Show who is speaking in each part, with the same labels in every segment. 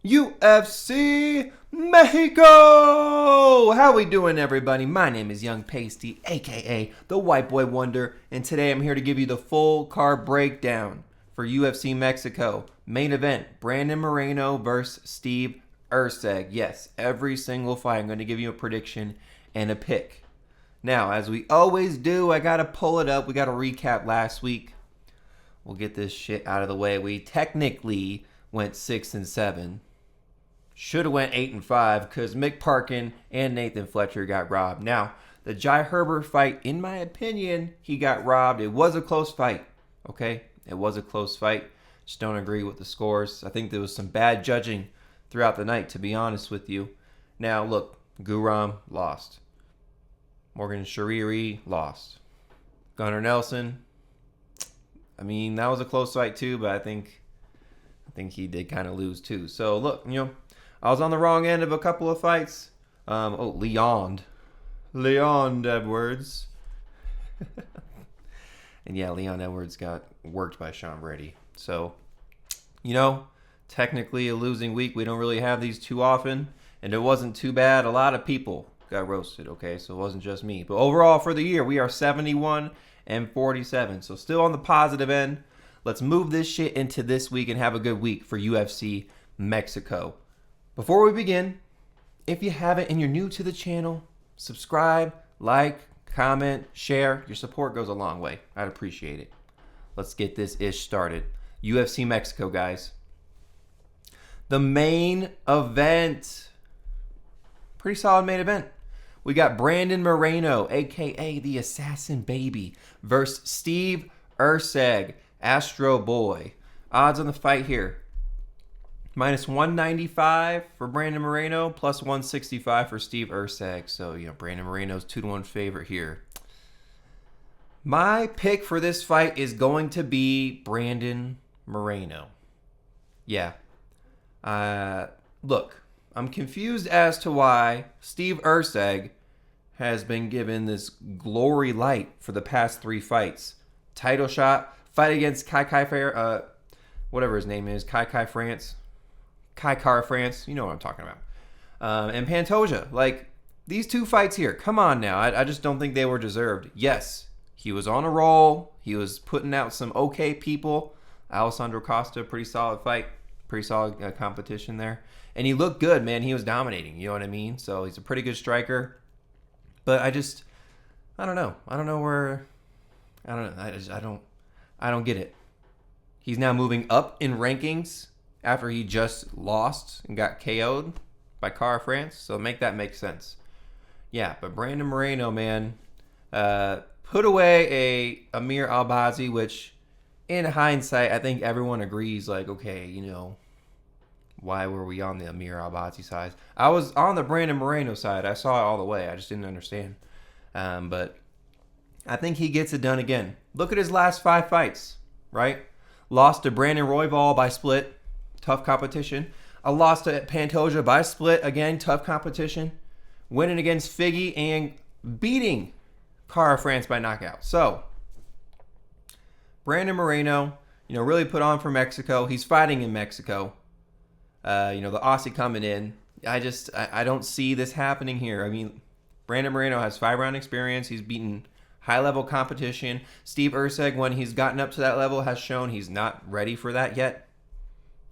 Speaker 1: UFC Mexico! How we doing, everybody? My name is Young Pasty, aka the White Boy Wonder, and today I'm here to give you the full card breakdown for UFC Mexico. Main event, Brandon Moreno versus Steve Erceg. Yes, every single fight I'm going to give you a prediction and a pick. Now, as we always do, I got to pull it up. We got to recap last week. We'll get this shit out of the way. We technically went 6-7. Should have went 8-5 because Mick Parkin and Nathan Fletcher got robbed. Now, the Jai Herbert fight, in my opinion, he got robbed. It was a close fight, okay? It was a close fight. Just don't agree with the scores. I think there was some bad judging throughout the night, to be honest with you. Now, look, Guram lost. Morgan Shariri lost. Gunnar Nelson, I mean, that was a close fight too, but I think he did kind of lose too. So, look, I was on the wrong end of a couple of fights. Leon Edwards. And yeah, Leon Edwards got worked by Sean Brady. So, technically a losing week. We don't really have these too often. And it wasn't too bad. A lot of people got roasted, okay? So it wasn't just me. But overall for the year, we are 71-47. So still on the positive end. Let's move this shit into this week and have a good week for UFC Mexico. Before we begin, if you haven't and you're new to the channel, subscribe, like, comment, share. Your support goes a long way. I'd appreciate it. Let's get this ish started. UFC Mexico, guys. The main event. Pretty solid main event. We got Brandon Moreno, a.k.a. the Assassin Baby, versus Steve Erceg, Astro Boy. Odds on the fight here. Minus 195 for Brandon Moreno, plus 165 for Steve Erceg. So, Brandon Moreno's 2-1 favorite here. My pick for this fight is going to be Brandon Moreno. Yeah. Look, I'm confused as to why Steve Erceg has been given this glory light for the past 3 fights. Title shot, fight against whatever his name is, Kai France. You know what I'm talking about. And Pantoja. Like, these 2 fights here, come on now. I just don't think they were deserved. Yes, he was on a roll. He was putting out some okay people. Alessandro Costa, pretty solid fight. Pretty solid competition there. And he looked good, man. He was dominating. You know what I mean? So he's a pretty good striker. But I don't know. I don't get it. He's now moving up in rankings after he just lost and got KO'd by Cara France. So make that make sense. Yeah, but Brandon Moreno, man, put away a Amir Albazi, which in hindsight, I think everyone agrees, like, okay, why were we on the Amir Albazi side? I was on the Brandon Moreno side. I saw it all the way. I just didn't understand. But I think he gets it done again. Look at his last 5 fights, right? Lost to Brandon Royval by split. Tough competition. A loss to Pantoja by split. Again, tough competition. Winning against Figgy and beating Cara France by knockout. So, Brandon Moreno, really put on for Mexico. He's fighting in Mexico. The Aussie coming in. I don't see this happening here. I mean, Brandon Moreno has 5-round experience. He's beaten high-level competition. Steve Erceg, when he's gotten up to that level, has shown he's not ready for that yet.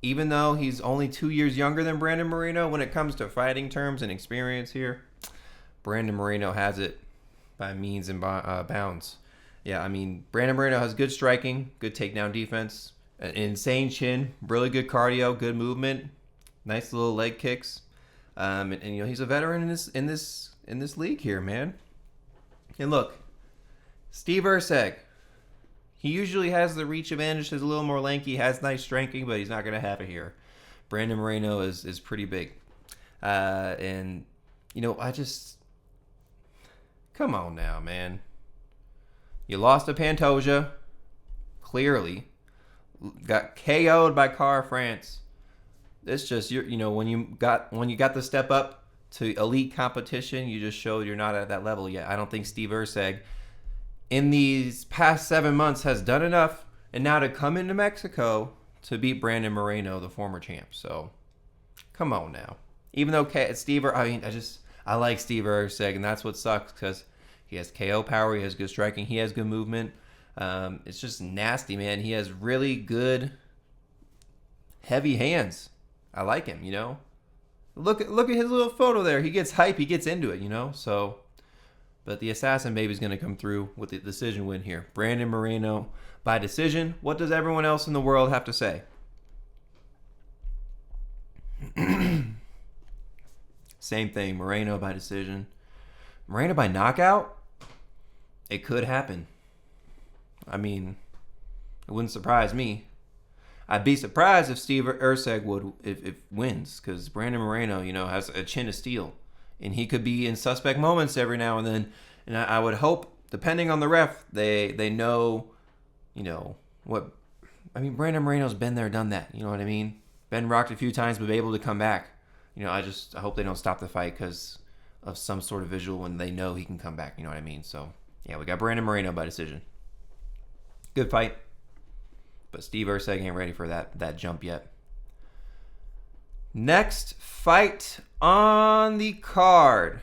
Speaker 1: Even though he's only 2 years younger than Brandon Moreno, when it comes to fighting terms and experience here, Brandon Moreno has it by means and bounds. Yeah, I mean, Brandon Moreno has good striking, good takedown defense, an insane chin, really good cardio, good movement, nice little leg kicks, and he's a veteran in this league here, man. And look, Steve Erceg, he usually has the reach advantage. He's a little more lanky, has nice striking, but he's not going to have it here. Brandon Moreno is pretty big. And, come on now, man. You lost to Pantoja, clearly. Got KO'd by Cara France. It's just, when you got the step up to elite competition, you just showed you're not at that level yet. I don't think Steve Erceg in these past 7 months has done enough, and now to come into Mexico to beat Brandon Moreno, the former champ. So Come on now. Even though I like Steve Erceg, and that's what sucks because he has KO power, he has good striking, he has good movement. It's just nasty, man. He has really good, heavy hands. I like him, you know. Look at his little photo there. He gets hype, he gets into it, you know. So, but the Assassin Baby's going to come through with the decision win here. Brandon Moreno by decision. What does everyone else in the world have to say? Same thing. Moreno by decision. Moreno by knockout? It could happen. I mean, it wouldn't surprise me. I'd be surprised if Steve Erceg would if wins, because Brandon Moreno, you know, has a chin of steel, and he could be in suspect moments every now and then. And I would hope, depending on the ref, they know, you know what. I mean, Brandon Moreno's been there, done that. You know what I mean? Been rocked a few times, but able to come back. You know, I hope they don't stop the fight because of some sort of visual when they know he can come back. You know what I mean? So yeah, we got Brandon Moreno by decision. Good fight. But Steve Erceg ain't ready for that jump yet. Next fight on the card.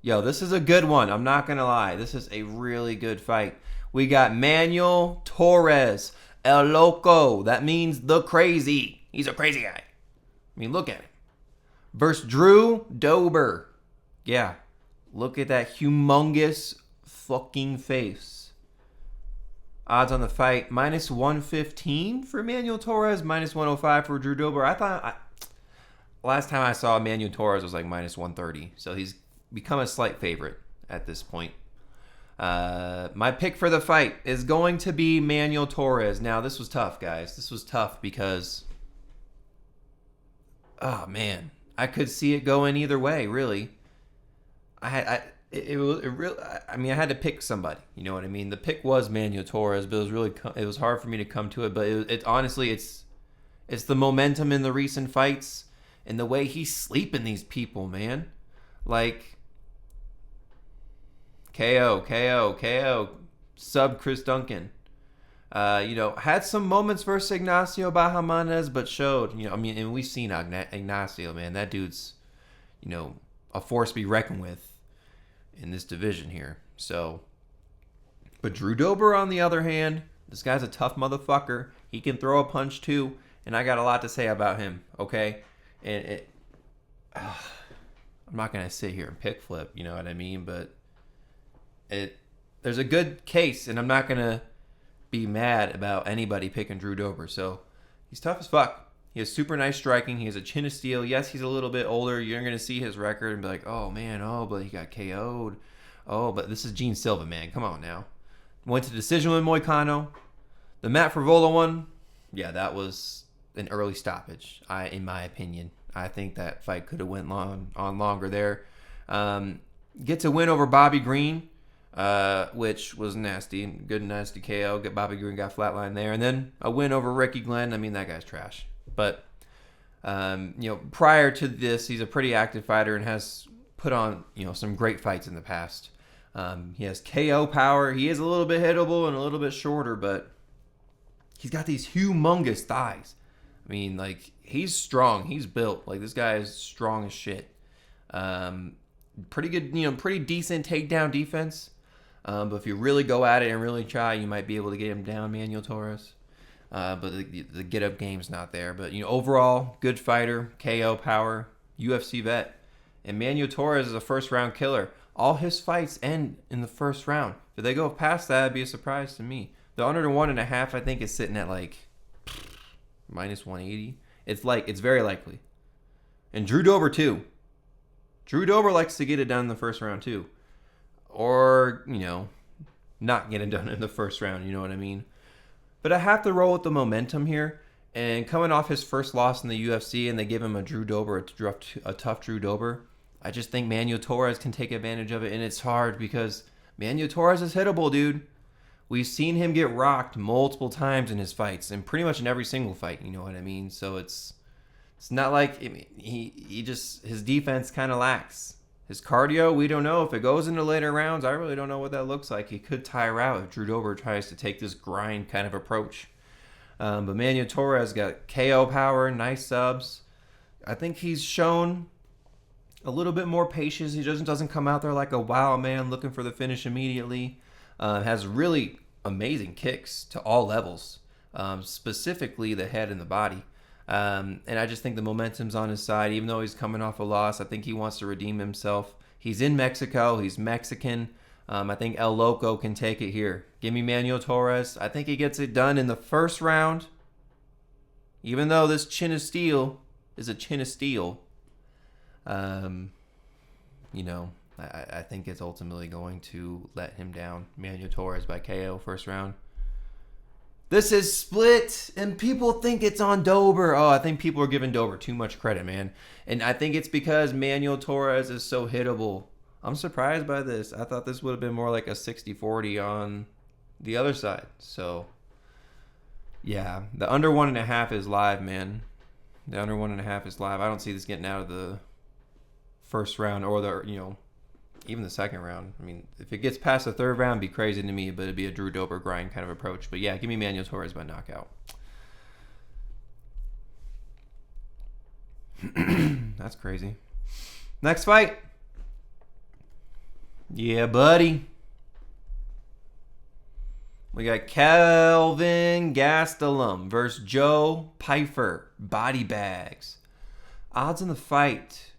Speaker 1: Yo, this is a good one. I'm not going to lie. This is a really good fight. We got Manuel Torres, El Loco. That means the crazy. He's a crazy guy. I mean, look at him. Versus Drew Dober. Yeah. Look at that humongous fucking face. Odds on the fight, minus 115 for Manuel Torres, minus 105 for Drew Dober. Last time I saw Manuel Torres was like minus 130. So he's become a slight favorite at this point. My pick for the fight is going to be Manuel Torres. Now, this was tough, guys. This was tough because, oh, man. I could see it going either way, really. I had to pick somebody. You know what I mean? The pick was Manuel Torres, but it was hard for me to come to it. But honestly, it's the momentum in the recent fights and the way he's sleeping these people, man. Like KO, sub Chris Duncan. Had some moments versus Ignacio Bahamondes, but showed, and we've seen Ignacio, man. That dude's, a force to be reckoned with in this division here. So, but Drew Dober, on the other hand, this guy's a tough motherfucker. He can throw a punch too, and I got a lot to say about him, okay? And I'm not going to sit here and pick flip, you know what I mean? But there's a good case, and I'm not going to be mad about anybody picking Drew Dober. So, he's tough as fuck. He has super nice striking. He has a chin of steel. Yes, he's a little bit older. You're going to see his record and be like, oh, man, but he got KO'd. Oh, but this is Gene Silva, man. Come on now. Went to decision with Moicano. The Matt Frivola one, yeah, that was an early stoppage, in my opinion. I think that fight could have went longer there. Gets a win over Bobby Green, which was nasty. Good, nasty KO. Bobby Green got flatlined there. And then a win over Ricky Glenn. I mean, that guy's trash. But, prior to this, he's a pretty active fighter and has put on, some great fights in the past. He has KO power. He is a little bit hittable and a little bit shorter, but he's got these humongous thighs. I mean, like, he's strong. He's built. Like, this guy is strong as shit. Pretty good, pretty decent takedown defense. But if you really go at it and really try, you might be able to get him down, Manuel Torres. But the get-up game's not there. But, overall, good fighter, KO power, UFC vet. And Manuel Torres is a first-round killer. All his fights end in the first round. If they go past that, it'd be a surprise to me. The under 1.5, I think, is sitting at, like, minus 180. It's very likely. And Drew Dober, too. Drew Dober likes to get it done in the first round, too. Or, not get it done in the first round, you know what I mean? But I have to roll with the momentum here. And coming off his first loss in the UFC, and they give him a Drew Dober, a tough Drew Dober, I just think Manuel Torres can take advantage of it. And it's hard because Manuel Torres is hittable, dude. We've seen him get rocked multiple times in his fights, and pretty much in every single fight, you know what I mean? So it's not like his defense kind of lacks. His cardio, we don't know. If it goes into later rounds, I really don't know what that looks like. He could tire out if Drew Dober tries to take this grind kind of approach. But Manuel Torres got KO power, nice subs. I think he's shown a little bit more patience. He doesn't come out there like a wild man looking for the finish immediately. Has really amazing kicks to all levels, specifically the head and the body. And I just think the momentum's on his side. Even though he's coming off a loss, I think he wants to redeem himself. He's in Mexico. He's Mexican. I think El Loco can take it here. Give me Manuel Torres. I think he gets it done in the first round. Even though this chin of steel is a chin of steel, I think it's ultimately going to let him down. Manuel Torres by KO first round. This is split, and people think it's on Dober. Oh, I think people are giving Dober too much credit, man. And I think it's because Manuel Torres is so hittable. I'm surprised by this. I thought this would have been more like a 60-40 on the other side. So, yeah, the under 1.5 is live, man. The under 1.5 is live. I don't see this getting out of the first round or even the second round. I mean, if it gets past the third round, it'd be crazy to me, but it'd be a Drew Dober grind kind of approach. But yeah, give me Manuel Torres by knockout. That's crazy. Next fight. Yeah, buddy. We got Kelvin Gastelum versus Joe Pyfer. Body bags. Odds in the fight.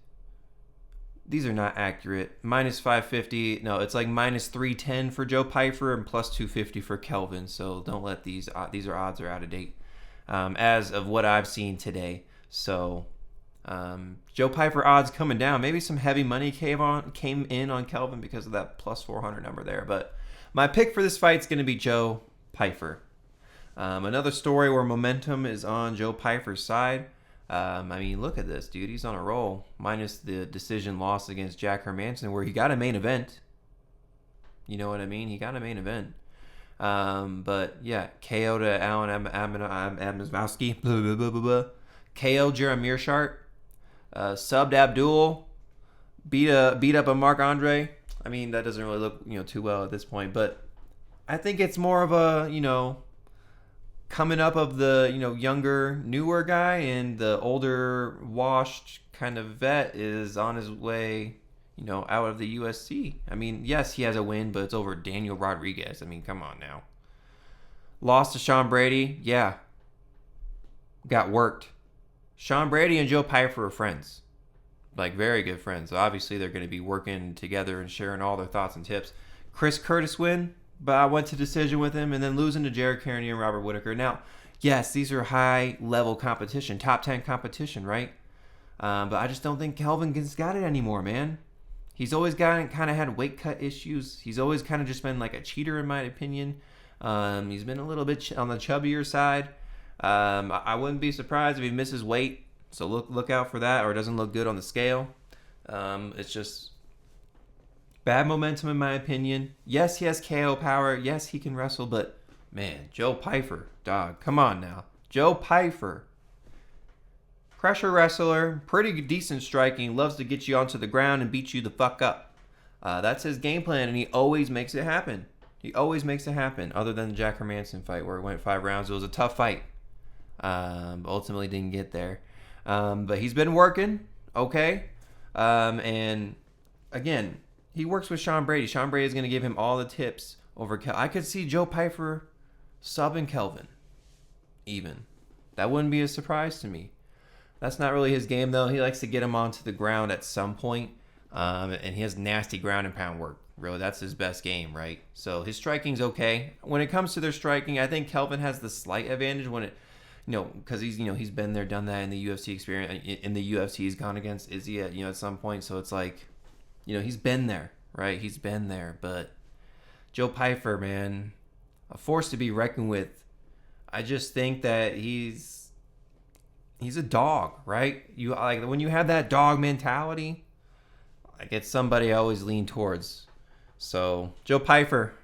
Speaker 1: These are not accurate. Minus 550. No, it's like minus 310 for Joe Pyfer and plus 250 for Kelvin. So don't let these are odds are out of date as of what I've seen today. So Joe Pyfer odds coming down. Maybe some heavy money came in on Kelvin because of that plus 400 number there. But my pick for this fight is going to be Joe Pyfer. Another story where momentum is on Joe Pyfer's side. Look at this, dude. He's on a roll. Minus the decision loss against Jack Hermanson, where he got a main event. You know what I mean? He got a main event. But yeah, KO to Alan Amazowski. KO Jeremy Shart. Subbed Abdul. Beat up a Mark Andre. I mean, that doesn't really look too well at this point. But I think it's more of a coming up of the younger, newer guy, and the older, washed kind of vet is on his way, out of the UFC. I mean, yes, he has a win, but it's over Daniel Rodriguez. I mean, come on now. Lost to Sean Brady, yeah. Got worked. Sean Brady and Joe Pyfer are friends. Like, very good friends. Obviously, they're going to be working together and sharing all their thoughts and tips. Chris Curtis win, but I went to decision with him, and then losing to Jared Carney and Robert Whitaker. Now, yes, these are high-level competition, top 10 competition, right? But I just don't think Kelvin's got it anymore, man. He's always kind of had weight cut issues. He's always kind of just been like a cheater, in my opinion. He's been a little bit on the chubbier side. I wouldn't be surprised if he misses weight, so look out for that, or it doesn't look good on the scale. It's just bad momentum, in my opinion. Yes, he has KO power. Yes, he can wrestle, but man, Joe Pyfer, dog, come on now. Joe Pyfer, pressure wrestler, pretty decent striking, loves to get you onto the ground and beat you the fuck up. That's his game plan, and he always makes it happen. He always makes it happen, other than the Jack Hermanson fight where it went 5 rounds. It was a tough fight. Ultimately didn't get there. But he's been working, okay? And again, he works with Sean Brady. Sean Brady is going to give him all the tips over Kelvin. I could see Joe Pyfer subbing Kelvin, even. That wouldn't be a surprise to me. That's not really his game, though. He likes to get him onto the ground at some point. And he has nasty ground and pound work. Really, that's his best game, right? So his striking's okay. When it comes to their striking, I think Kelvin has the slight advantage when it, because he's been there, done that in the UFC experience. In the UFC, he's gone against Izzy at some point. So it's like, he's been there, right? He's been there. But Joe Pyfer, man, a force to be reckoned with. I just think that he's a dog, right? You like when you have that dog mentality, like it's somebody I always lean towards. So Joe Pyfer,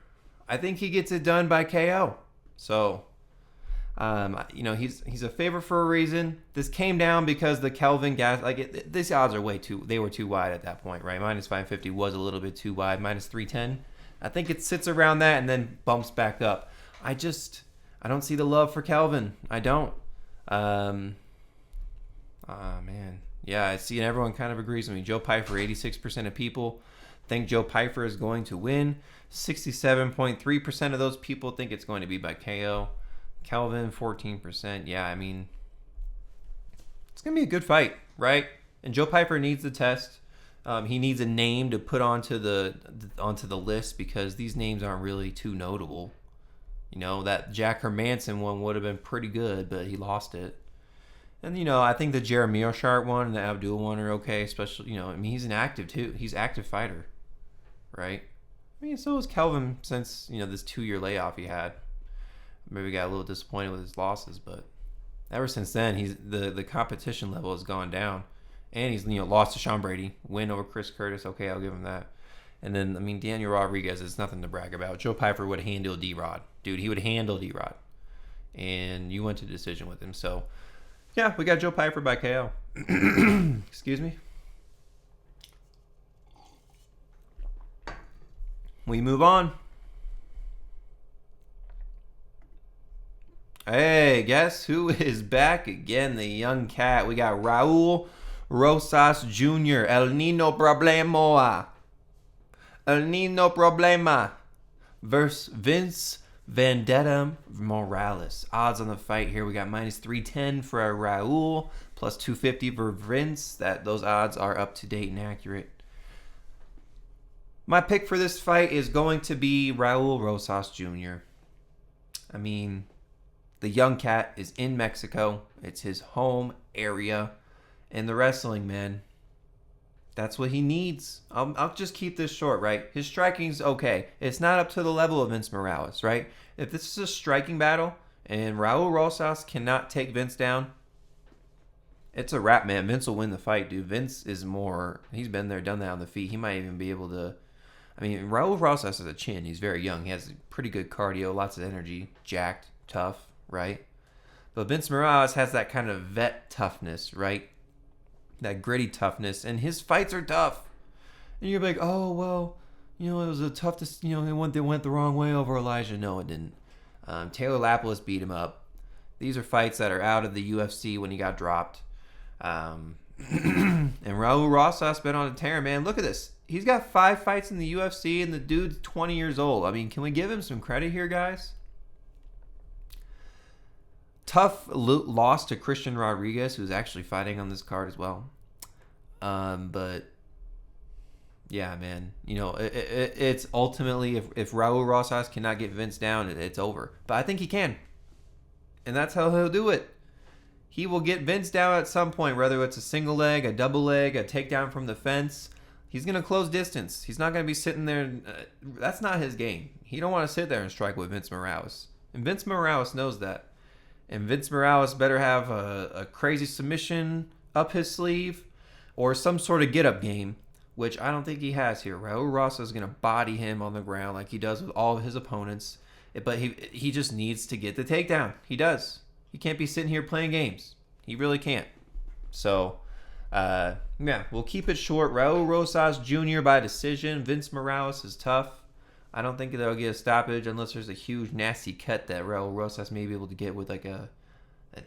Speaker 1: I think he gets it done by KO. So he's a favorite for a reason. This came down because the Kelvin gas, these odds are they were too wide at that point, right? Minus 550 was a little bit too wide. Minus 310, I think it sits around that and then bumps back up. I I don't see the love for Kelvin. I don't. Man. Yeah, I see, and everyone kind of agrees with me. Joe Pyfer, 86% of people think Joe Pyfer is going to win. 67.3% of those people think it's going to be by KO. Kelvin, 14%. Yeah, I mean, it's going to be a good fight, right? And Joe Pyfer needs the test. He needs a name to put onto the list because these names aren't really too notable. You know, that Jack Hermanson one would have been pretty good, but he lost it. And, you know, I think the Jeremy O'Shart one and the Abdul one are okay, especially, you know, I mean, he's an active, too. He's an active fighter, right? I mean, so is Kelvin since, you know, this 2-year layoff he had. Maybe got a little disappointed with his losses, but ever since then, he's the competition level has gone down. And he's, you know, lost to Sean Brady, win over Chris Curtis. Okay, I'll give him that. And then, I mean, Daniel Rodriguez is nothing to brag about. Joe Pyfer would handle D-Rod. Dude, he would handle D-Rod. And you went to decision with him, so... Yeah, we got Joe Pyfer by KO. Excuse me. We move on. Hey, guess who is back again? The young cat. We got Raul Rosas Jr. El Nino Problema. El Nino Problema versus Vince Vendetta Morales. Odds on the fight here, we got -310 for Raul, plus 250 for Vince. Those odds are up to date and accurate. My pick for this fight is going to be Raul Rosas Jr. I mean, the young cat is in Mexico. It's his home area. And the wrestling, man, that's what he needs. I'll just keep this short, right? His striking's okay. It's not up to the level of Vince Morales, right? If this is a striking battle and Raul Rosas cannot take Vince down, it's a wrap, man. Vince will win the fight, dude. Vince is more... He's been there, done that on the feet. He might even be able to... I mean, Raul Rosas has a chin. He's very young. He has pretty good cardio, lots of energy, jacked, tough, right? But Vince Morales has that kind of vet toughness, right? That gritty toughness, and his fights are tough. And you're like, oh, well, you know, it was a tough, you know, it went the wrong way over Elijah. No, it didn't. Taylor Lapilus beat him up. These are fights that are out of the UFC when he got dropped. And Raul Rosas been on a tear, man. Look at this. He's got 5 fights in the UFC, and the dude's 20 years old. I mean, can we give him some credit here, guys? Tough loss to Christian Rodriguez, who's actually fighting on this card as well. But yeah, man, you know, it's ultimately if Raul Rosas cannot get Vince down, it's over. But I think he can, and that's how he'll do it. He will get Vince down at some point, whether it's a single leg, a double leg, a takedown from the fence. He's gonna close distance. He's not gonna be sitting there. That's not his game. He don't want to sit there and strike with Vince Morales, and Vince Morales knows that. And Vince Morales better have a crazy submission up his sleeve or some sort of get-up game, which I don't think he has here. Raul Rosas is going to body him on the ground like he does with all of his opponents. But he just needs to get the takedown. He does. He can't be sitting here playing games. He really can't. So, yeah, we'll keep it short. Raul Rosas Jr. by decision. Vince Morales is tough. I don't think they'll get a stoppage unless there's a huge, nasty cut that Raul Rosas may be able to get with like an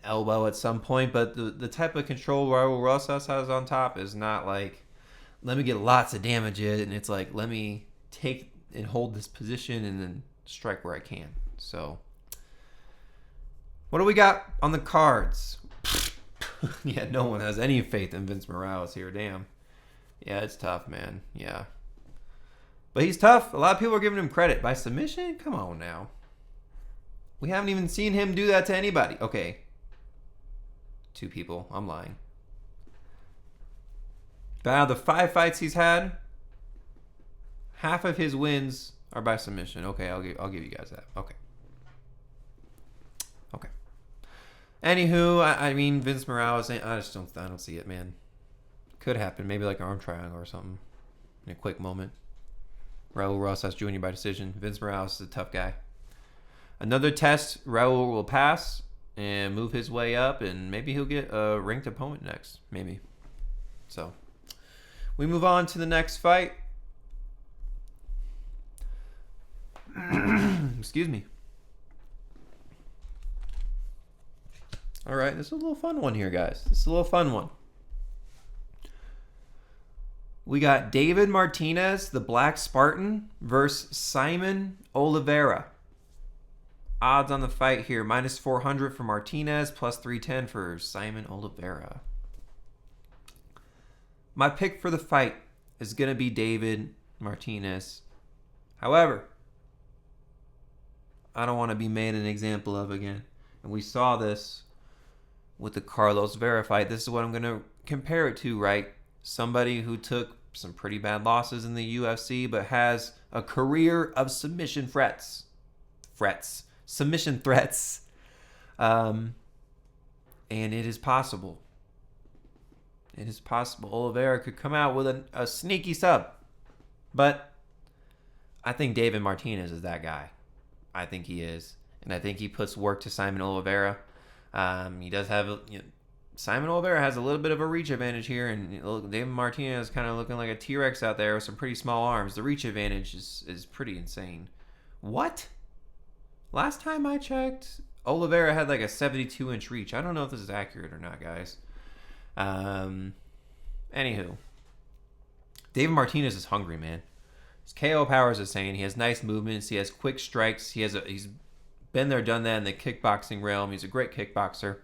Speaker 1: elbow at some point. But the type of control Raul Rosas has on top is not like, let me get lots of damage in, and it's like, let me take and hold this position and then strike where I can. So, what do we got on the cards? Yeah, no one has any faith in Vince Morales here. Damn. Yeah, it's tough, man. Yeah. But he's tough. A lot of people are giving him credit. By submission? Come on now. We haven't even seen him do that to anybody. Okay. 2 people. I'm lying. But out of the 5 fights he's had, half of his wins are by submission. Okay, I'll give you guys that. Okay. Okay. Anywho, I mean, Vince Morales, I don't see it, man. Could happen. Maybe like an arm triangle or something in a quick moment. Raul Rosas Jr. by decision. Vince Morales is a tough guy. Another test, Raul will pass and move his way up, and maybe he'll get a ranked opponent next. Maybe. So, we move on to the next fight. Excuse me. All right, this is a little fun one here, guys. This is a little fun one. We got David Martinez, the Black Spartan, versus Saimon Oliveira. Odds on the fight here, minus 400 for Martinez, plus 310 for Saimon Oliveira. My pick for the fight is going to be David Martinez. However, I don't want to be made an example of again. And we saw this with the Carlos Vera fight. This is what I'm going to compare it to, right? Somebody who took some pretty bad losses in the UFC, but has a career of submission submission threats. And it is possible. It is possible Oliveira could come out with a sneaky sub. But I think David Martinez is that guy. I think he is. And I think he puts work to Saimon Oliveira. He does have... Saimon Oliveira has a little bit of a reach advantage here. And David Martinez is kind of looking like a T-Rex out there with some pretty small arms. The reach advantage is pretty insane. What? Last time I checked, Oliveira had like a 72-inch reach. I don't know if this is accurate or not, guys. Anywho, David Martinez is hungry, man. His KO power is insane. He has nice movements. He has quick strikes. He's been there, done that in the kickboxing realm. He's a great kickboxer.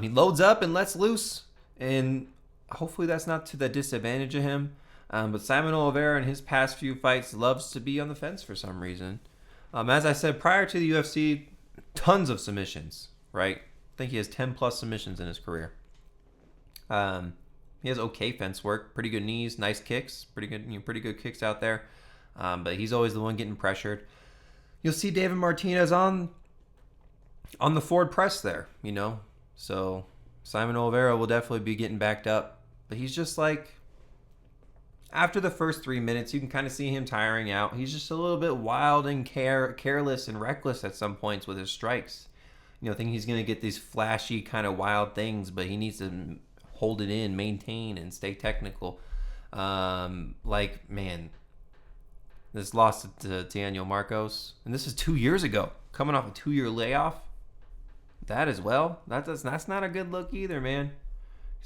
Speaker 1: He loads up and lets loose, and hopefully that's not to the disadvantage of him. But Saimon Oliveira in his past few fights loves to be on the fence for some reason. As I said, prior to the UFC, tons of submissions, right? I think he has 10 plus submissions in his career. He has okay fence work, pretty good knees, nice kicks, pretty good kicks out there. But he's always the one getting pressured. You'll see David Martinez on the forward press there, So Saimon Oliveira will definitely be getting backed up. But he's just like, after the first 3 minutes, you can kind of see him tiring out. He's just a little bit wild and careless and reckless at some points with his strikes. Think he's going to get these flashy kind of wild things, but he needs to hold it in, maintain, and stay technical. Man, this loss to Daniel Marcos, and this is 2 years ago, coming off a 2-year layoff. That as well, that's not a good look either, man.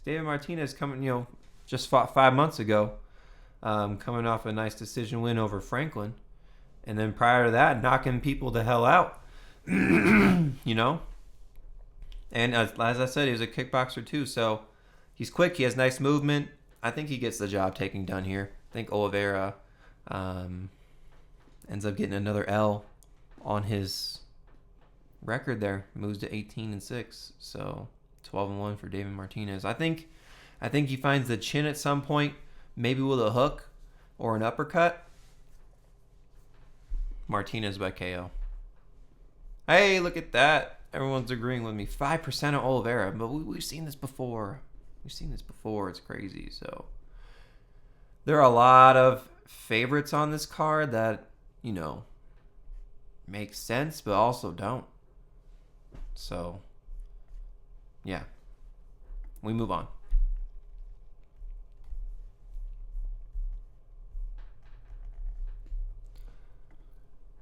Speaker 1: David Martinez coming, just fought 5 months ago, coming off a nice decision win over Franklin, and then prior to that, knocking people the hell out. And as I said, he was a kickboxer too, so he's quick. He has nice movement. I think he gets the job taking done here. I think Oliveira ends up getting another L on his record there. Moves to 18-6, so 12-1 for David Martinez. I think he finds the chin at some point, maybe with a hook or an uppercut. Martinez by KO. Hey, look at that. Everyone's agreeing with me. 5% of Oliveira, but we've seen this before. It's crazy. So there are a lot of favorites on this card that, make sense, but also don't. So, yeah. We move on.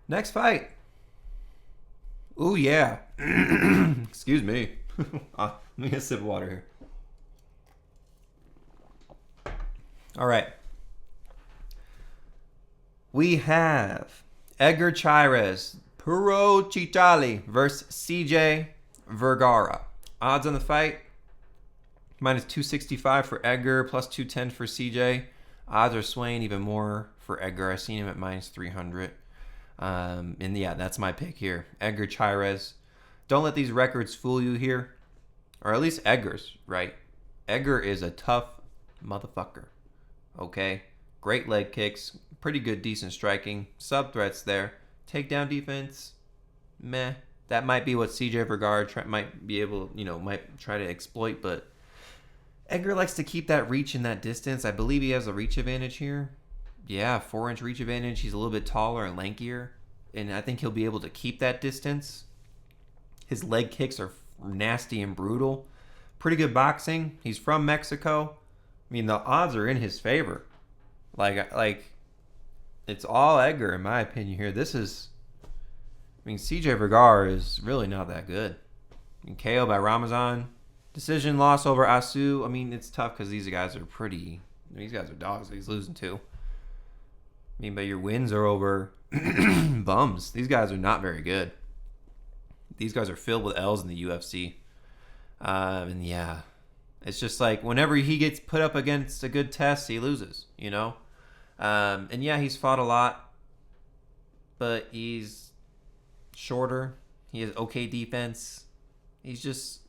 Speaker 1: Next fight. Ooh, yeah. Excuse me. Let me get a sip of water here. All right. We have Edgar Chairez, Puro Chichali versus CJ Vergara. Odds on the fight, minus 265 for Edgar, plus 210 for CJ. Odds are swaying even more for Edgar. I've seen him at minus 300. And yeah, that's my pick here. Edgar Chairez. Don't let these records fool you here. Or at least Edgar's, right? Edgar is a tough motherfucker. Okay? Great leg kicks. Pretty good, decent striking. Sub threats there. Takedown defense. Meh. That might be what CJ Vergara might be able, might try to exploit, but Edgar likes to keep that reach in that distance. I believe he has a reach advantage here. Yeah, 4-inch reach advantage. He's a little bit taller and lankier, and I think he'll be able to keep that distance. His leg kicks are nasty and brutal. Pretty good boxing. He's from Mexico. I mean, the odds are in his favor. Like it's all Edgar, in my opinion here. CJ Vergara is really not that good. KO by Ramazan. Decision loss over Asu. I mean, it's tough because these guys are these guys are dogs that he's losing to. I mean, but your wins are over bums. These guys are not very good. These guys are filled with L's in the UFC. And yeah, it's just like whenever he gets put up against a good test, he loses, you know? And yeah, he's fought a lot, but he's shorter. He has okay defense. He's just,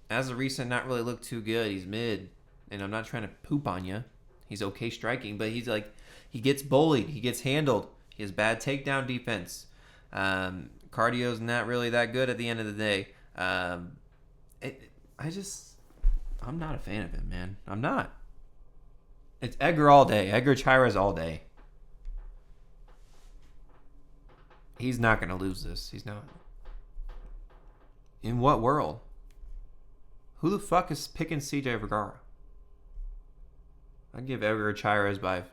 Speaker 1: as of recent, not really looked too good. He's mid, and I'm not trying to poop on you. He's okay striking, but he's like, he gets bullied. He gets handled. He has bad takedown defense. Cardio's not really that good at the end of the day. I'm not a fan of him, man. I'm not. It's Edgar all day. Edgar Chairez all day. He's not going to lose this. He's not. In what world? Who the fuck is picking CJ Vergara? I'd give Edgar Chairez by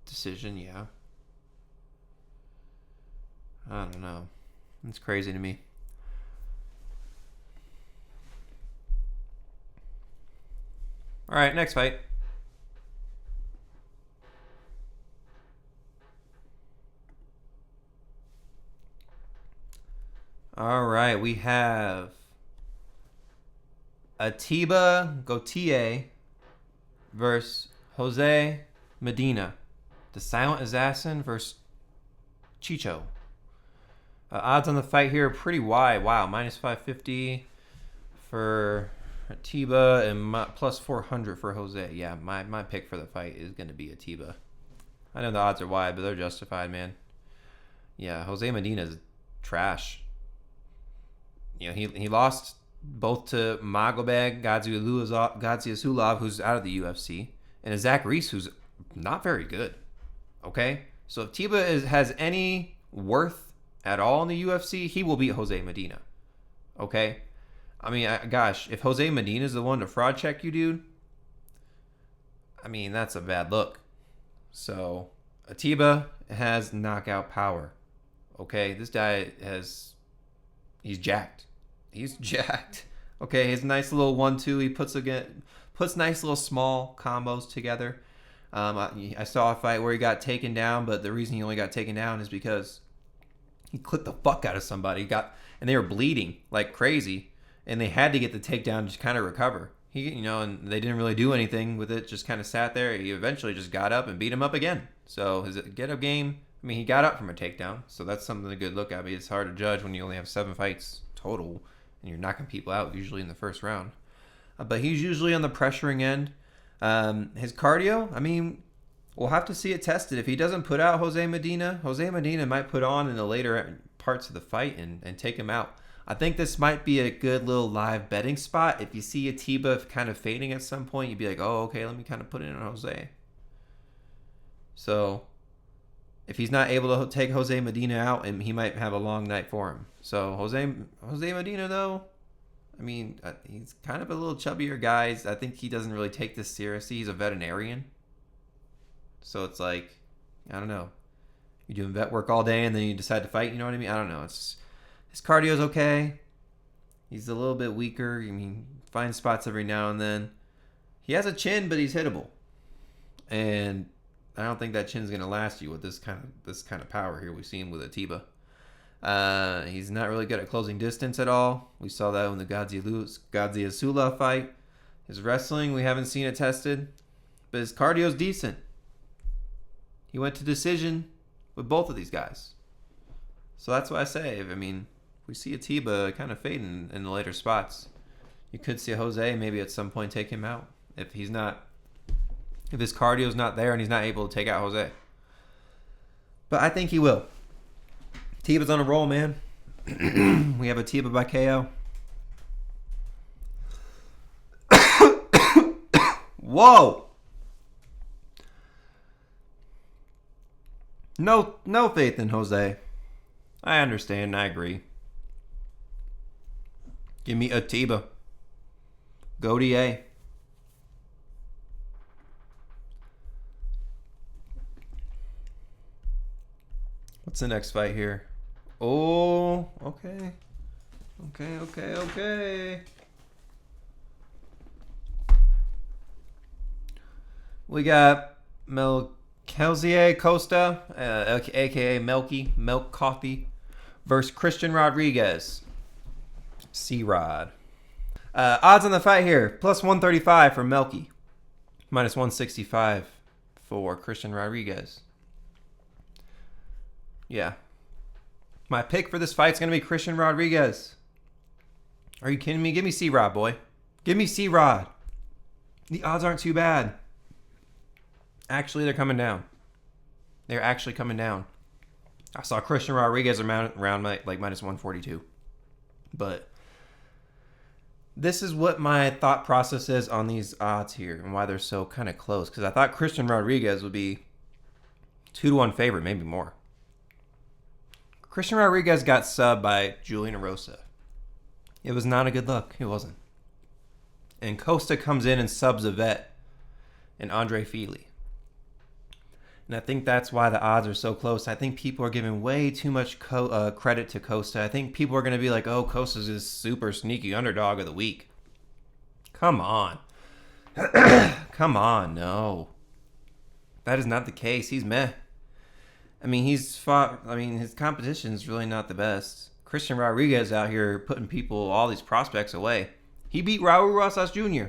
Speaker 1: decision, yeah. I don't know. It's crazy to me. All right, next fight. All right, we have Ateba Gautier versus Jose Medina. The Silent Assassin versus Chicho. Odds on the fight here are pretty wide. Wow, minus 550 for Ateba and plus 400 for Jose. Yeah, my pick for the fight is going to be Ateba. I know the odds are wide, but they're justified, man. Yeah, Jose Medina's trash. You know, he lost both to Magobeg Gadziasulov, who's out of the UFC, and a Zach Reese, who's not very good. Okay? So if Ateba has any worth at all in the UFC, he will beat Jose Medina. Okay? I mean, gosh, if Jose Medina is the one to fraud check you, dude, I mean, that's a bad look. So, Ateba has knockout power. Okay? This guy he's jacked. He's jacked. Okay, his nice little 1-2, he puts nice little small combos together. I saw a fight where he got taken down, but the reason he only got taken down is because he clipped the fuck out of somebody. And they were bleeding like crazy, and they had to get the takedown to kind of recover. And they didn't really do anything with it, just kind of sat there. He eventually just got up and beat him up again. So his get-up game, I mean, he got up from a takedown, so that's something to good look at. I mean, it's hard to judge when you only have 7 fights total, and you're knocking people out usually in the first round. But he's usually on the pressuring end. His cardio, I mean, we'll have to see it tested. If he doesn't put out Jose Medina might put on in the later parts of the fight and take him out. I think this might be a good little live betting spot. If you see Ateba kind of fading at some point, you'd be like, oh, okay, let me kind of put it in on Jose. So if he's not able to take Jose Medina out, and he might have a long night for him. So Jose Medina, though, I mean, he's kind of a little chubbier guy. I think he doesn't really take this seriously. He's a veterinarian. So it's like, I don't know. You're doing vet work all day and then you decide to fight, you know what I mean? I don't know. His cardio's okay. He's a little bit weaker. I mean, finds spots every now and then. He has a chin, but he's hittable. And I don't think that chin's going to last you with this kind of power here we've seen with Ateba. He's not really good at closing distance at all. We saw that in the Gadziasulov fight. His wrestling, we haven't seen it tested. But his cardio's decent. He went to decision with both of these guys. So that's what I say. I mean, we see Ateba kind of fading in the later spots. You could see Jose maybe at some point take him out. If his cardio's not there and he's not able to take out Jose. But I think he will. Ateba's on a roll, man. We have Ateba by KO. Whoa! No faith in Jose. I understand. I agree. Give me Ateba. Gautier. What's the next fight here? Oh, okay. Okay. We got Melquizael Costa, aka Milk Coffee, versus Christian Rodriguez. C-Rod. Odds on the fight here. Plus 135 for Melky. Minus 165 for Christian Rodriguez. Yeah. My pick for this fight is going to be Christian Rodriguez. Are you kidding me? Give me C-Rod, boy. Give me C-Rod. The odds aren't too bad. Actually, they're coming down. They're actually coming down. I saw Christian Rodriguez around like minus 142. But this is what my thought process is on these odds here and why they're so kind of close. Because I thought Christian Rodriguez would be 2-1 favorite, maybe more. Christian Rodriguez got subbed by Julian Rosa. It was not a good look. It wasn't. And Costa comes in and subs a vet and Andre Fili. And I think that's why the odds are so close. I think people are giving way too much credit to Costa. I think people are going to be like, oh, Costa's this super sneaky underdog of the week. Come on. Come on, no. That is not the case. He's meh. I mean, his competition is really not the best. Christian Rodriguez out here putting all these prospects away. He beat Raul Rosas Jr.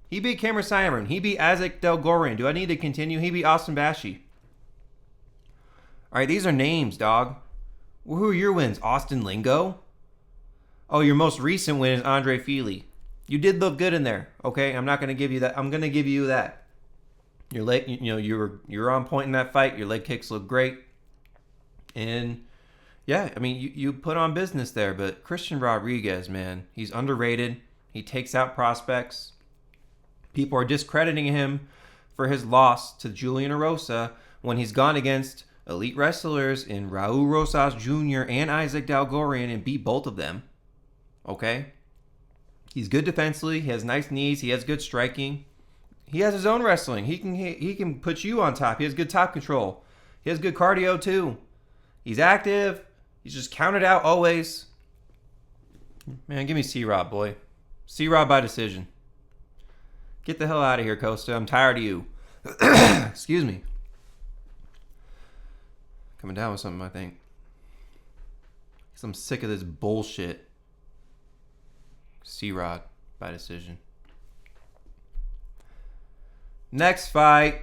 Speaker 1: He beat Cameron Saimon. He beat Erceg Del Gorin. Do I need to continue? He beat Austin Bashi. All right, these are names, dog. Well, who are your wins? Austin Lingo? Oh, your most recent win is Andre Fili. You did look good in there. Okay, I'm not going to give you that. I'm going to give you that. Your leg, you're on point in that fight. Your leg kicks look great. And yeah, I mean, you put on business there. But Christian Rodriguez, man, he's underrated. He takes out prospects. People are discrediting him for his loss to Julian Rosa when he's gone against elite wrestlers in Raul Rosas Jr. and Erceg Del Gorin and beat both of them. Okay? He's good defensively. He has nice knees. He has good striking. He has his own wrestling. He can put you on top. He has good top control. He has good cardio too. He's active. He's just counted out always. Man, give me C-Rob, boy. C-Rob by decision. Get the hell out of here, Costa. I'm tired of you. Excuse me. Coming down with something, I think. Because I'm sick of this bullshit. C-Rod by decision. Next fight.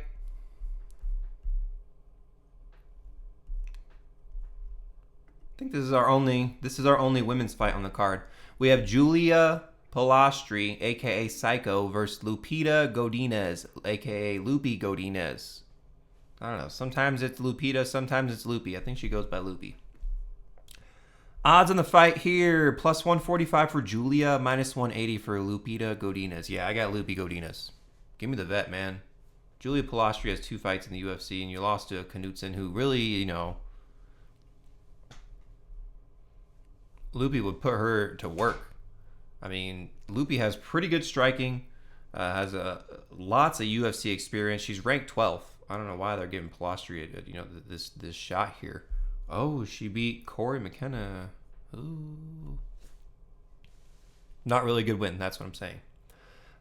Speaker 1: I think this is our only women's fight on the card. We have Julia Polastri, aka Psycho, versus Lupita Godinez, aka Loopy Godinez. I don't know. Sometimes it's Lupita, sometimes it's Loopy. I think she goes by Loopy. Odds on the fight here: plus 145 for Julia, minus 180 for Lupita Godinez. Yeah, I got Loopy Godinez. Give me the vet, man. Julia Polastri has 2 fights in the UFC, and you lost to Knudsen, who really, Loopy would put her to work. I mean, Loopy has pretty good striking, has lots of UFC experience. She's ranked 12th. I don't know why they're giving Polastri this shot here. Oh, she beat Corey McKenna. Ooh. Not really a good win, that's what I'm saying.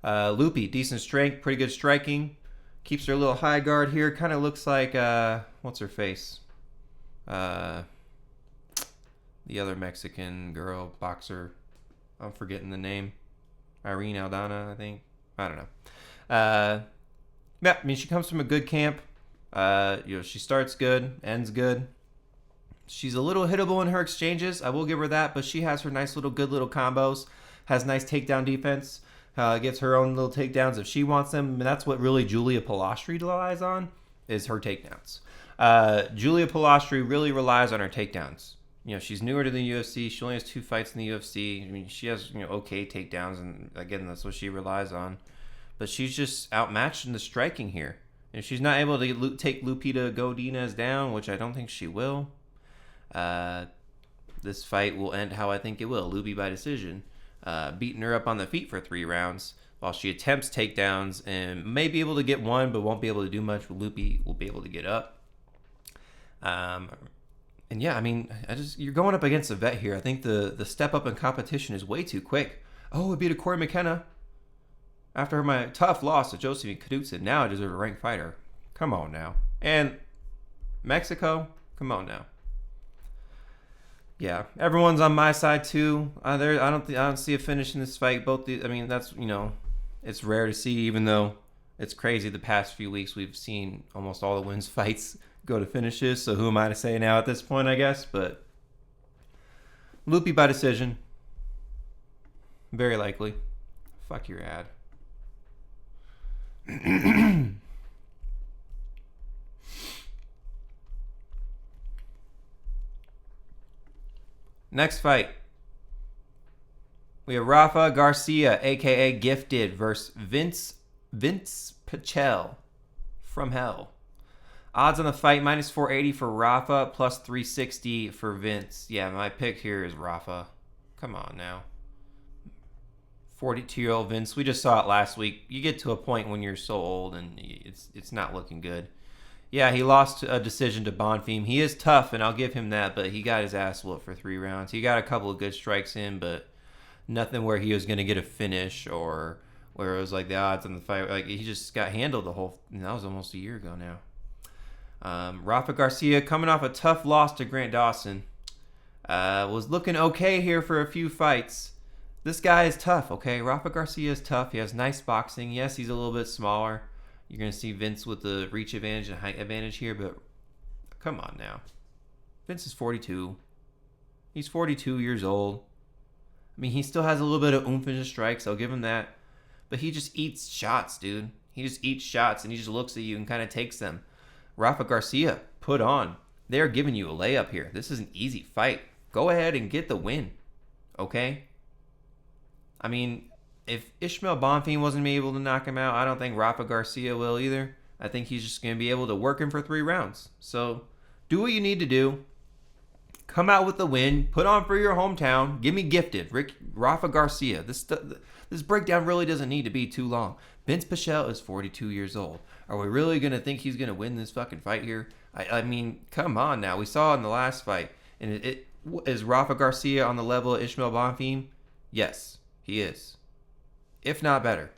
Speaker 1: Loopy, decent strength, pretty good striking. Keeps her a little high guard here. Kind of looks like, what's her face? The other Mexican girl, boxer. I'm forgetting the name. Irene Aldana, I think. I don't know. Yeah, I mean, she comes from a good camp. She starts good, ends good. She's a little hittable in her exchanges. I will give her that, but she has her nice good little combos. Has nice takedown defense. Gets her own little takedowns if she wants them. And that's what really Julia Polastri relies on, is her takedowns. Julia Polastri really relies on her takedowns. She's newer to the UFC. She only has 2 fights in the UFC. I mean, she has, okay takedowns, and again, that's what she relies on. But she's just outmatched in the striking here. If she's not able to take Lupita Godinez down, which I don't think she will, this fight will end how I think it will. Loopy by decision. Beating her up on the feet for 3 rounds while she attempts takedowns and may be able to get one, but won't be able to do much. Loopy will be able to get up. And yeah, I mean, you're going up against a vet here. I think the step up in competition is way too quick. Oh, it beat a Corey McKenna after my tough loss to Josephine Knudsen. Now I deserve a ranked fighter. Come on now. And Mexico, come on now. Yeah, everyone's on my side too. I don't see a finish in this fight. That's it's rare to see, even though it's crazy. The past few weeks we've seen almost all the wins fights go to finishes. So who am I to say now at this point? I guess, but Loopy by decision, very likely. Fuck your ad. Next fight, we have Rafa Garcia, aka Gifted, versus Vinc Pichel from Hell. Odds on the fight, minus 480 for Rafa, plus 360 for Vinc. Yeah, my pick here is Rafa. Come on now. 42-year-old Vinc. We just saw it last week. You get to a point when you're so old and it's not looking good. Yeah, he lost a decision to Bonfim. He is tough, and I'll give him that, but he got his ass whooped for 3 rounds. He got a couple of good strikes in, but nothing where he was going to get a finish or where it was like the odds on the fight. Like, he just got handled the whole... That was almost a year ago now. Rafa Garcia coming off a tough loss to Grant Dawson. Was looking okay here for a few fights. This guy is tough, okay? Rafa Garcia is tough. He has nice boxing. Yes, he's a little bit smaller. You're going to see Vinc with the reach advantage and height advantage here, but come on now. Vinc is 42. He's 42 years old. I mean, he still has a little bit of oomph in his strikes. I'll give him that. But he just eats shots, dude. He just eats shots, and he just looks at you and kind of takes them. Rafa Garcia, put on. They're giving you a layup here. This is an easy fight. Go ahead and get the win, okay? I mean... If Ishmael Bonfim wasn't able to knock him out, I don't think Rafa Garcia will either. I think he's just going to be able to work him for 3 rounds. So do what you need to do. Come out with the win. Put on for your hometown. Give me Gifted. Rafa Garcia. This breakdown really doesn't need to be too long. Vinc Pichel is 42 years old. Are we really going to think he's going to win this fucking fight here? I mean, come on now. We saw in the last fight. And is Rafa Garcia on the level of Ishmael Bonfim? Yes, he is. If not better.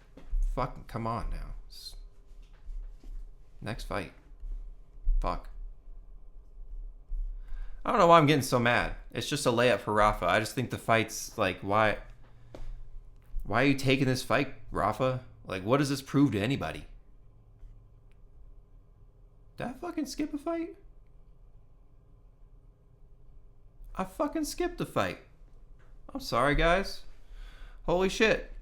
Speaker 1: Fucking come on now. Next fight. Fuck. I don't know why I'm getting so mad. It's just a layup for Rafa. I just think the fight's like, why are you taking this fight, Rafa? Like, what does this prove to anybody? Did I fucking skip a fight? I fucking skipped a fight. I'm sorry, guys. Holy shit.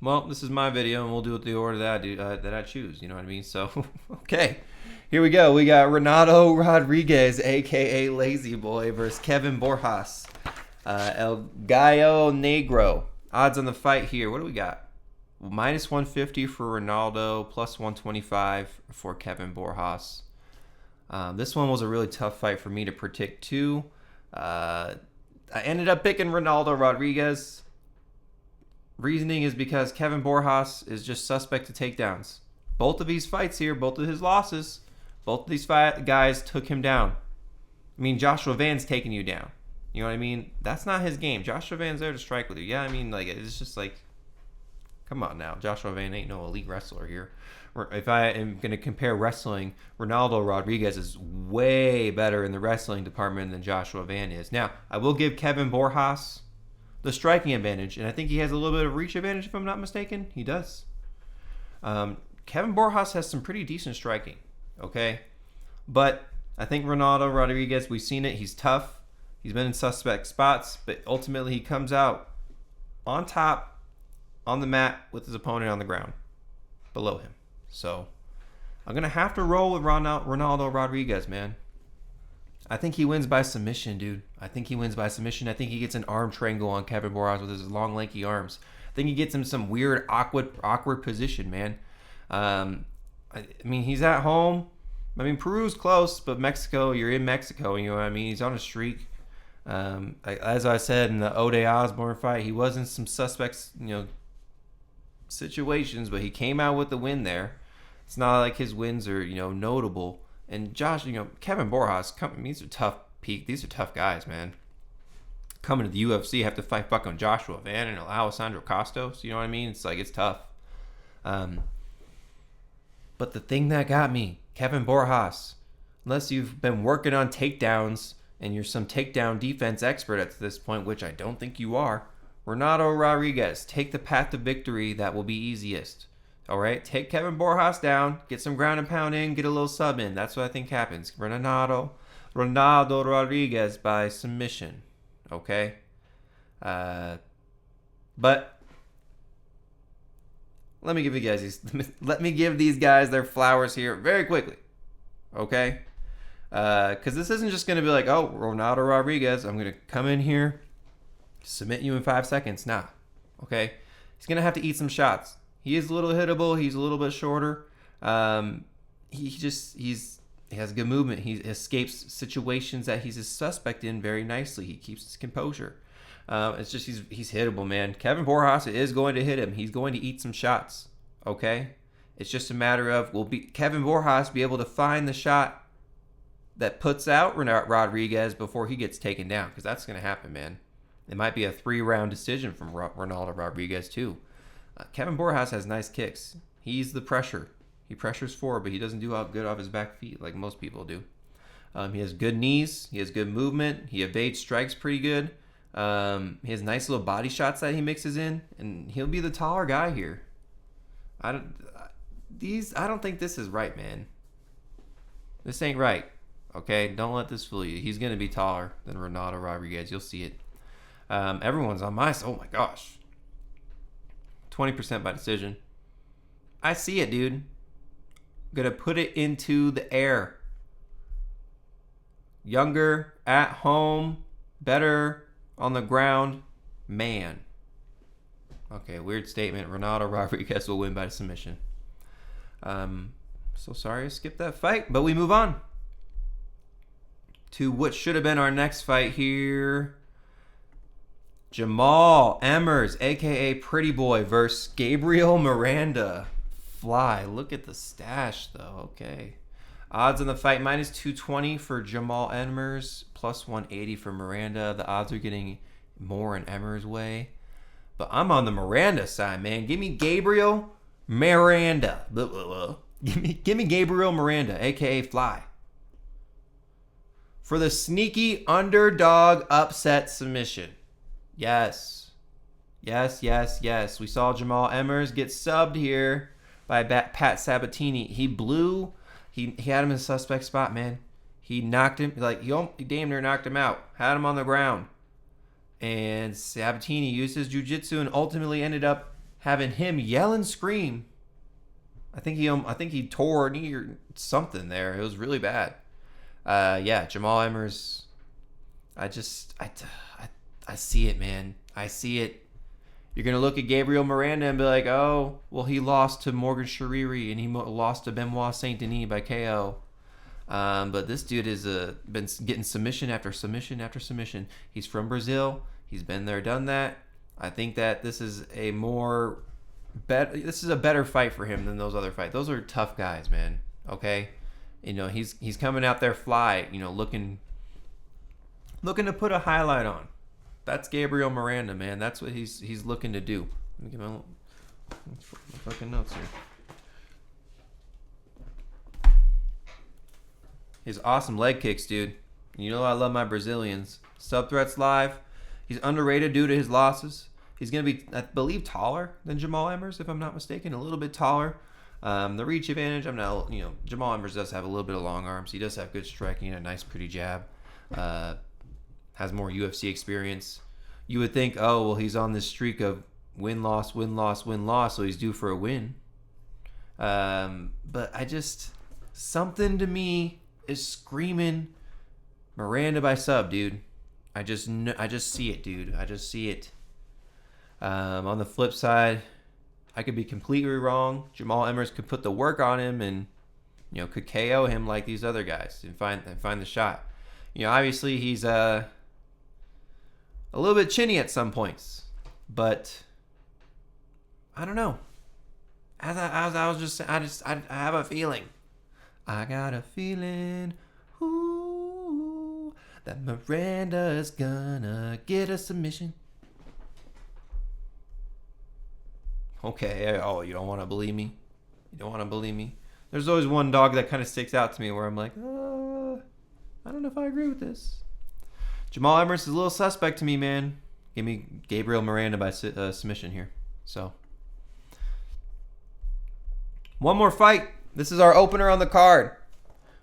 Speaker 1: Well, this is my video, and we'll do it the order that I choose. You know what I mean? So, okay. Here we go. We got Ronaldo Rodriguez, a.k.a. Lazy Boy, versus Kelvin Borjas. El Gallo Negro. Odds on the fight here. What do we got? Minus 150 for Ronaldo, plus 125 for Kelvin Borjas. This one was a really tough fight for me to predict, too. I ended up picking Ronaldo Rodriguez. Reasoning is because Kelvin Borjas is just suspect to takedowns. Both of these fights here, both of his losses, both of these guys took him down. I mean, Joshua Van's taking you down. You know what I mean? That's not his game. Joshua Van's there to strike with you. Yeah, I mean, like, it's just like, come on now. Joshua Van ain't no elite wrestler here. If I am going to compare wrestling, Ronaldo Rodriguez is way better in the wrestling department than Joshua Van is. Now, I will give Kelvin Borjas the striking advantage, and I think he has a little bit of reach advantage, if I'm not mistaken. He does. Kelvin Borjas has some pretty decent striking, okay? But I think Ronaldo Rodriguez, we've seen it. He's tough. He's been in suspect spots, but ultimately he comes out on top, on the mat, with his opponent on the ground, below him. So I'm going to have to roll with Ronaldo Rodriguez, man. I think he wins by submission, dude. I think he wins by submission. I think he gets an arm triangle on Kelvin Borjas with his long, lanky arms. I think he gets him some weird, awkward position, man. I mean, he's at home. I mean, Peru's close, but Mexico, you're in Mexico. You know what I mean? He's on a streak. As I said in the Ode Osborne fight, he was in some suspects, situations, but he came out with the win there. It's not like his wins are, notable. And Kelvin Borjas, these are tough peak. These are tough guys, man. Coming to the UFC, have to fight fucking Joshua Van and Alessandro Costos. You know what I mean? It's like, it's tough. But the thing that got me, Kevin Borjas, unless you've been working on takedowns and you're some takedown defense expert at this point, which I don't think you are, Ronaldo Rodriguez, take the path to victory that will be easiest. All right? Take Kevin Borjas down, get some ground and pound in, get a little sub in. That's what I think happens. Ronaldo Rodriguez by submission. Okay? But let me give these guys their flowers here very quickly. Okay? Because this isn't just going to be like, oh, Ronaldo Rodriguez, I'm going to come in here, submit you in 5 seconds. Nah. Okay? He's going to have to eat some shots. He is a little hittable. He's a little bit shorter. He has good movement. He escapes situations that he's a suspect in very nicely. He keeps his composure. It's just he's hittable, man. Kevin Borjas is going to hit him. He's going to eat some shots. Okay? It's just a matter of, will Kevin Borjas be able to find the shot that puts out Rodriguez before he gets taken down? Because that's going to happen, man. It might be a 3-round decision from Ronaldo Rodriguez, too. Kevin Borjas has nice kicks. He's the pressure. He pressures forward, but he doesn't do good off his back feet like most people do. He has good knees. He has good movement. He evades strikes pretty good. He has nice little body shots that he mixes in, and he'll be the taller guy here. I don't think this is right, man. This ain't right. Okay, don't let this fool you. He's gonna be taller than Ronaldo Rodriguez. You'll see it. Everyone's on my side. Oh my gosh. 20% by decision. I see it, dude. Gonna put it into the air. Younger, at home, better on the ground, man. Okay, weird statement. Ronaldo Rodriguez will win by submission. So sorry I skipped that fight, but we move on to what should have been our next fight here. Jamall Emmers, a.k.a. Pretty Boy, versus Gabriel Miranda. Fly. Look at the stash, though. Okay. Odds on the fight, minus 220 for Jamall Emmers, plus 180 for Miranda. The odds are getting more in Emmers' way. But I'm on the Miranda side, man. Give me Gabriel Miranda. Blah, blah, blah. Give me Gabriel Miranda, a.k.a. Fly. For the sneaky underdog upset submission. Yes. Yes, yes, yes. We saw Jamall Emmers get subbed here by Pat Sabatini. He blew. He had him in a suspect spot, man. He knocked him. He damn near knocked him out. Had him on the ground. And Sabatini used his jiu-jitsu and ultimately ended up having him yell and scream. I think he tore a knee or something there. It was really bad. Yeah, Jamall Emmers. I see it, man. I see it. You're going to look at Gabriel Miranda and be like, oh, well, he lost to Morgan Shariri and he lost to Benoit Saint Denis by KO. But this dude has been getting submission after submission after submission. He's from Brazil. He's been there, done that. I think that this is a better fight for him than those other fights. Those are tough guys, man. Okay? You know, he's coming out there fly, you know, looking to put a highlight on. That's Gabriel Miranda, man. That's what he's looking to do. Let me get my fucking notes here. His awesome leg kicks, dude. You know I love my Brazilians. Sub Threats Live. He's underrated due to his losses. He's going to be, I believe, taller than Jamall Emmers, if I'm not mistaken. A little bit taller. The reach advantage, Jamall Emmers does have a little bit of long arms. He does have good striking and a nice, pretty jab. Has more UFC experience. You would think, oh, well, he's on this streak of win-loss, win-loss, win-loss, so he's due for a win. But something to me is screaming Miranda by sub, dude. I just see it, dude. I just see it. On the flip side, I could be completely wrong. Jamall Emmers could put the work on him and, you know, could KO him like these other guys and find the shot. You know, obviously he's a little bit chinny at some points, but I don't know. I have a feeling. I got a feeling, ooh, that Miranda's gonna get a submission. Okay, oh, you don't want to believe me? You don't want to believe me? There's always one dog that kind of sticks out to me where I'm like, I don't know if I agree with this. Jamall Emirates is a little suspect to me, man. Give me Gabriel Miranda by submission here. So, one more fight. This is our opener on the card.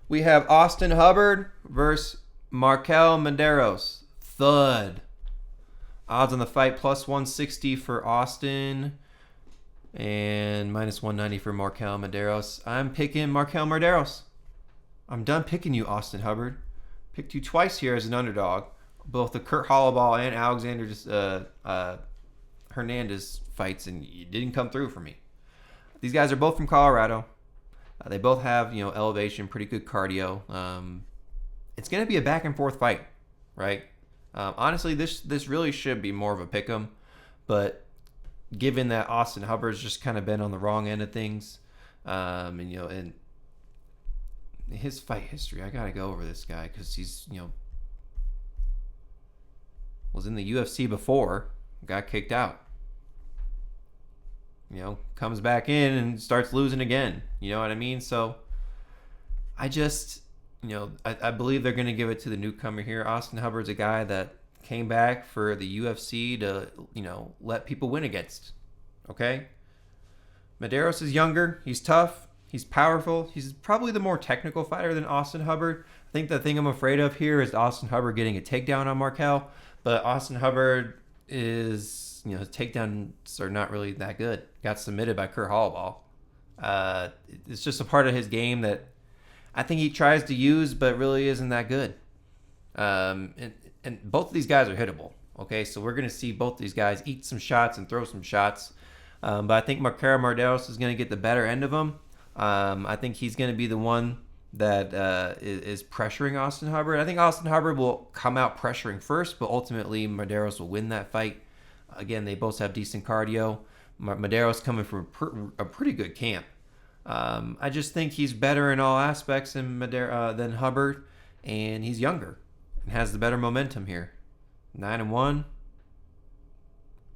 Speaker 1: We have Austin Hubbard versus Markel Medeiros. Thud. Odds on the fight plus 160 for Austin and minus 190 for Markel Medeiros. I'm picking Markel Medeiros. I'm done picking you, Austin Hubbard. Picked you twice here as an underdog. Both the Kurt Hollowball and Alexander Hernandez fights, and you didn't come through for me. These guys are both from Colorado. They both have, elevation, pretty good cardio. It's going to be a back and forth fight, right? Honestly, this really should be more of a pick 'em, but given that Austin Hubbard's just kind of been on the wrong end of things, and his fight history, I got to go over this guy because he's, was in the UFC before, got kicked out. Comes back in and starts losing again. You know what I mean? So I just, I believe they're going to give it to the newcomer here. Austin Hubbard's a guy that came back for the UFC to, let people win against. Okay? Medeiros is younger. He's tough. He's powerful. He's probably the more technical fighter than Austin Hubbard. I think the thing I'm afraid of here is Austin Hubbard getting a takedown on Markel. But Austin Hubbard is, his takedowns are not really that good. Got submitted by Kurt Hollowball. It's just a part of his game that I think he tries to use, but really isn't that good. And both of these guys are hittable. Okay, so we're going to see both these guys eat some shots and throw some shots. But I think Markel Medeiros is going to get the better end of him. I think he's going to be the one that is pressuring Austin Hubbard. I think Austin Hubbard will come out pressuring first, but ultimately Medeiros will win that fight. Again, they both have decent cardio. Medeiros coming from a pretty good camp. I just think he's better in all aspects than Hubbard, and he's younger and has the better momentum here. 9-1.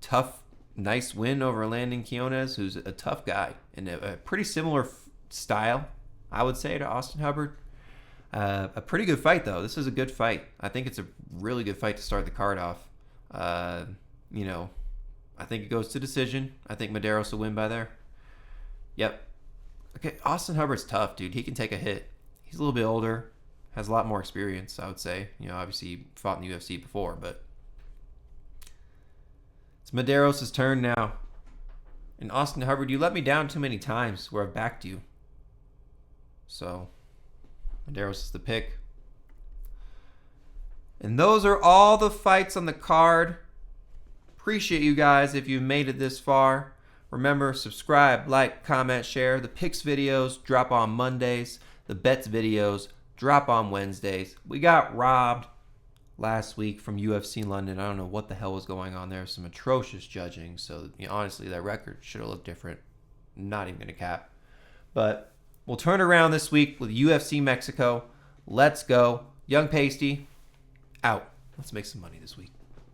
Speaker 1: Tough, nice win over Landon Quinones, who's a tough guy and a pretty similar style, I would say, to Austin Hubbard. A pretty good fight, though. This is a good fight. I think it's a really good fight to start the card off. I think it goes to decision. I think Medeiros will win by there. Yep. Okay, Austin Hubbard's tough, dude. He can take a hit. He's a little bit older, has a lot more experience, I would say. Obviously he fought in the UFC before, but it's Medeiros' turn now. And Austin Hubbard, you let me down too many times where I've backed you. So, Medeiros is the pick. And those are all the fights on the card. Appreciate you guys if you've made it this far. Remember, subscribe, like, comment, share. The picks videos drop on Mondays. The bets videos drop on Wednesdays. We got robbed last week from UFC London. I don't know what the hell was going on there. Some atrocious judging. So, honestly, that record should have looked different. Not even going to cap. But we'll turn around this week with UFC Mexico. Let's go. Young Pasty, out. Let's make some money this week.